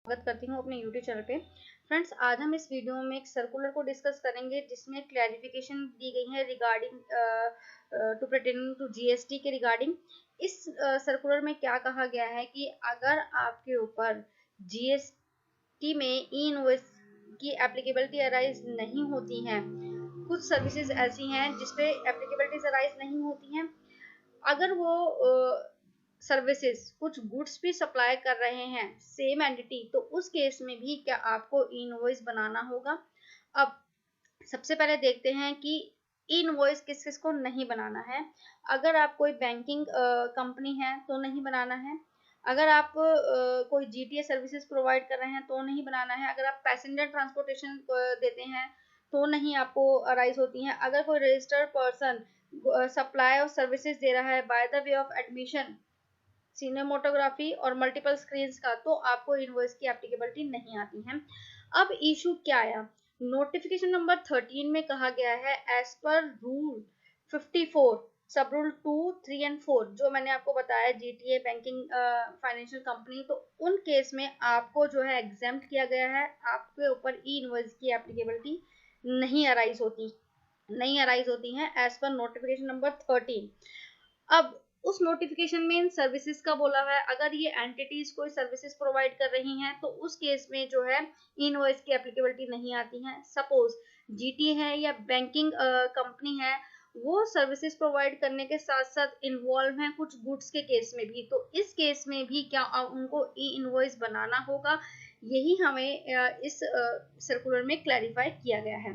स्वागत करती हूँ अपने यूट्यूब चैनल पे। फ्रेंड्स, आज हम इस वीडियो में एक सर्कुलर को डिस्कस करेंगे जिसमें क्लैरिफिकेशन दी गई है regarding to pertaining to GST के रिगार्डिंग। इस सर्कुलर में क्या कहा गया है कि अगर आपके ऊपर जीएसटी में ई इनवॉइस की एप्लीकेबिलिटी अराइज नहीं होती हैं, कुछ सर्विसेज ऐसी हैं जिसपे एप्लीकेबिलिटीज अराइज नहीं होती हैं, अगर वो सर्विसेज कुछ गुड्स भी सप्लाई कर रहे हैं सेम एंटिटी, तो उस केस में भी क्या आपको इनवॉइस बनाना होगा। अब सबसे पहले देखते हैं कि इनवॉइस किस किस को नहीं बनाना है। अगर आप कोई बैंकिंग कंपनी है तो नहीं बनाना है। अगर आप कोई जीटीए सर्विसेज प्रोवाइड कर रहे हैं तो नहीं बनाना है। अगर आप पैसेंजर ट्रांसपोर्टेशन देते हैं तो नहीं आपको अराइज होती हैं। अगर कोई registered person supply of services दे रहा है by the way of admission, cinematography और मल्टीपल स्क्रीन्स का, तो आपको इनवॉइस की एप्लीकेबिलिटी नहीं आती है। अब इशू क्या आया, नोटिफिकेशन नंबर 13 में कहा गया है एज पर रूल 54 सब रूल 2, 3 एंड 4, जो मैंने आपको बताया जीटीए बैंकिंग फाइनेंशियल कंपनी, तो उन केस में आपको जो है एग्जाम्प्ट किया गया है, आपके ऊपर ई इनवॉइस की एप्लीकेबिलिटी नहीं अराइज होती है एज पर नोटिफिकेशन नंबर 13। अब उस नोटिफिकेशन में इन सर्विसेज का बोला हुआ है, अगर ये एंटिटीज कोई सर्विसेज प्रोवाइड कर रही हैं तो उस केस में जो है इनवॉइस की एप्लीकेबिलिटी नहीं आती है। सपोज जीटी है या बैंकिंग कंपनी है, वो सर्विसेज प्रोवाइड करने के साथ साथ इन्वॉल्व हैं कुछ गुड्स के केस में भी, तो इस केस में भी क्या उनको ई इनवॉइस बनाना होगा, यही हमें इस सर्कुलर में क्लैरिफाई किया गया है।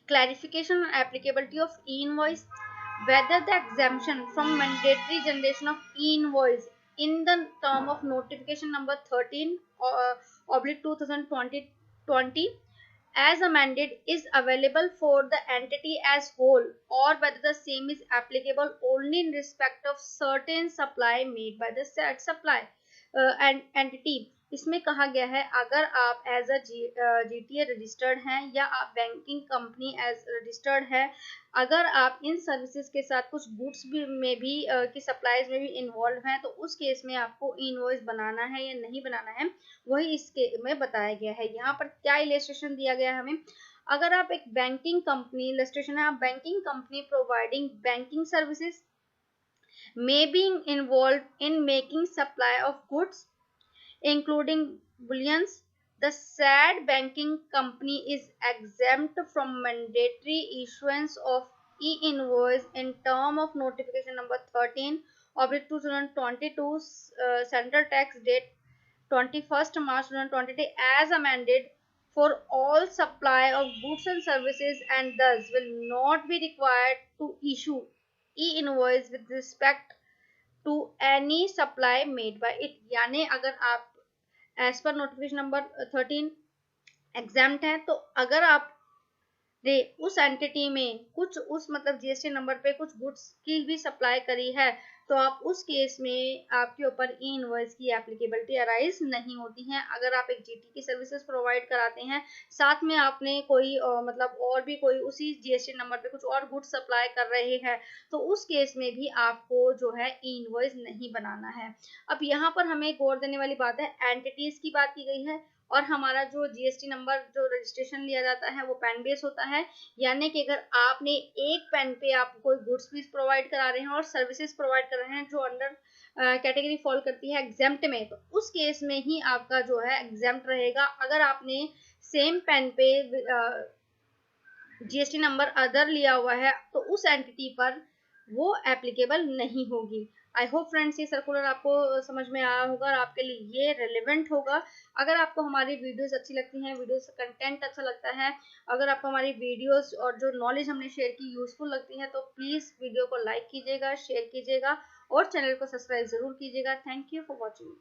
Clarification applicability of E invoice, whether the exemption from mandatory generation of e-invoice in the term of notification number 13 oblique 2020 as amended is available for the entity as whole, or whether the same is applicable only in respect of certain supply made by the said supply entity। इसमें कहा गया है अगर आप as a GTA registered हैं या आप banking company as registered है, अगर आप इन सर्विसेज के साथ कुछ गुड्स भी में भी की सप्लाईज में भी इन्वॉल्व हैं, तो उस केस में आपको इनवॉइस बनाना है या नहीं बनाना है, वही इसके में बताया गया है। यहाँ पर क्या इलस्ट्रेशन दिया गया है हमें, अगर आप एक बैंकिंग कंपनी, इलस्ट्रेशन है, आप banking company providing banking services may be involved in making supply of goods including bullions, the said banking company is exempt from mandatory issuance of e-invoice in term of notification number 13 of 2022 central tax date 21st March 2020 as amended for all supply of goods and services, and thus will not be required to issue e-invoice with respect to any supply made by it। यानी अगर आप as per notification number 13 exempt है, तो अगर आप ने उस entity में कुछ उस मतलब जीएसटी नंबर पे कुछ गुड्स की भी सप्लाई करी है, तो आप उस केस में आपके ऊपर ई इनवॉइस की एप्लीकेबिलिटी अराइज नहीं होती है। अगर आप एक जीटी की सर्विसेज प्रोवाइड कराते हैं, साथ में आपने कोई मतलब और भी कोई उसी जीएसटी नंबर पे कुछ और गुड्स सप्लाई कर रहे हैं, तो उस केस में भी आपको जो है ई इनवॉइस नहीं बनाना है। अब यहाँ पर हमें गौर देने वाली बात है, एंटिटीज की बात की गई है और हमारा जो जीएसटी नंबर जो रजिस्ट्रेशन लिया जाता है वो पेन बेस होता है। यानी कि अगर आपने एक पेन पे आप कोई गुड्स भी प्रोवाइड करा रहे हैं और सर्विसेज प्रोवाइड कर रहे हैं जो अंडर कैटेगरी फॉल करती है एग्जेम्प्ट में, तो उस केस में ही आपका जो है एग्जेम्प्ट रहेगा। अगर आपने सेम पेन पे जीएसटी नंबर अदर लिया हुआ है तो उस एंटिटी पर वो एप्लीकेबल नहीं होगी। आई होप फ्रेंड्स ये सर्कुलर आपको समझ में आया होगा और आपके लिए ये रेलेवेंट होगा। अगर आपको हमारी वीडियोस अच्छी लगती हैं, वीडियोस कंटेंट अच्छा लगता है, अगर आपको हमारी वीडियोस और जो नॉलेज हमने शेयर की यूजफुल लगती है, तो प्लीज़ वीडियो को लाइक कीजिएगा, शेयर कीजिएगा और चैनल को सब्सक्राइब जरूर कीजिएगा। Thank you for watching.